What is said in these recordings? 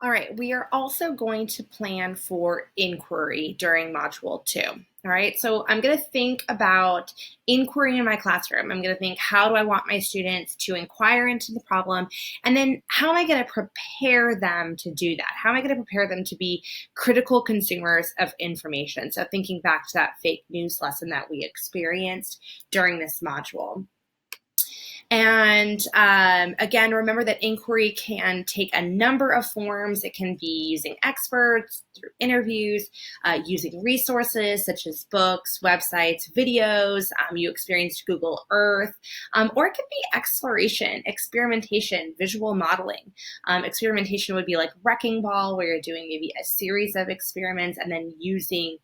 All right, we are also going to plan for inquiry during Module 2. All right, so I'm going to think about inquiry in my classroom. I'm going to think, how do I want my students to inquire into the problem? And then how am I going to prepare them to do that? How am I going to prepare them to be critical consumers of information? So thinking back to that fake news lesson that we experienced during this module. And again, remember that inquiry can take a number of forms. It can be using experts, through interviews, using resources such as books, websites, videos. You experienced Google Earth, or it could be exploration, experimentation, visual modeling. Experimentation would be like Wrecking Ball, where you're doing maybe a series of experiments and then using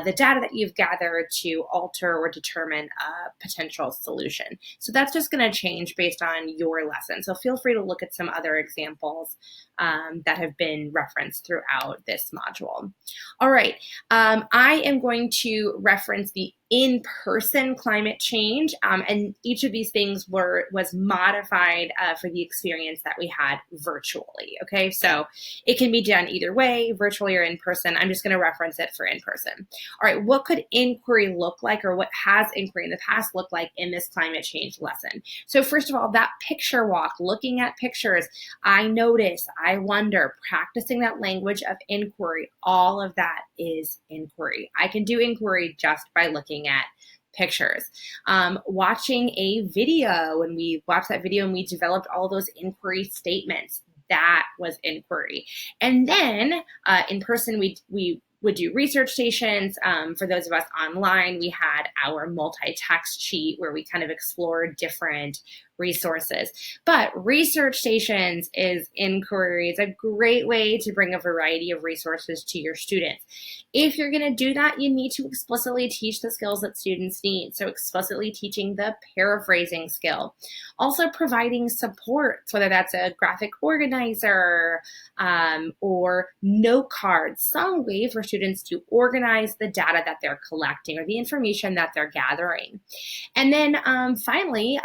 the data that you've gathered to alter or determine a potential solution. So that's just going to change based on your lesson. So feel free to look at some other examples that have been referenced throughout this module. All right, I am going to reference the in-person climate change, and each of these things was modified for the experience that we had virtually. Okay, so it can be done either way, virtually or in person. I'm just going to reference it for in person. All right, what could inquiry look like, or what has inquiry in the past looked like in this climate change lesson? So first of all, that picture walk, looking at pictures, I notice, I wonder, practicing that language of inquiry, all of that is inquiry. I can do inquiry just by looking at pictures. Watching a video, when we watched that video and we developed all those inquiry statements, that was inquiry. And then in person, we would do research stations. For those of us online, we had our multi-text sheet where we kind of explored different resources. But research stations is inquiry. It's a great way to bring a variety of resources to your students. If you're going to do that, you need to explicitly teach the skills that students need. So explicitly teaching the paraphrasing skill. Also providing support, whether that's a graphic organizer or note cards, some way for students to organize the data that they're collecting or the information that they're gathering. And then finally,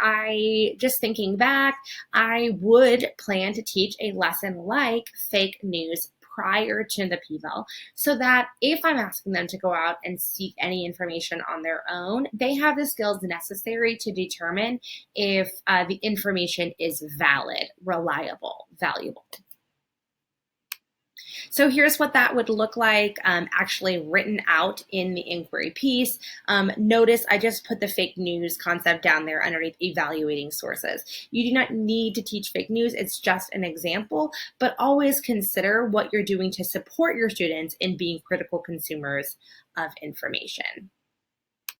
just thinking back, I would plan to teach a lesson like fake news prior to the PVL, so that if I'm asking them to go out and seek any information on their own, they have the skills necessary to determine if the information is valid, reliable, valuable. So here's what that would look like actually written out in the inquiry piece. Notice I just put the fake news concept down there underneath evaluating sources. You do not need to teach fake news. It's just an example, but always consider what you're doing to support your students in being critical consumers of information.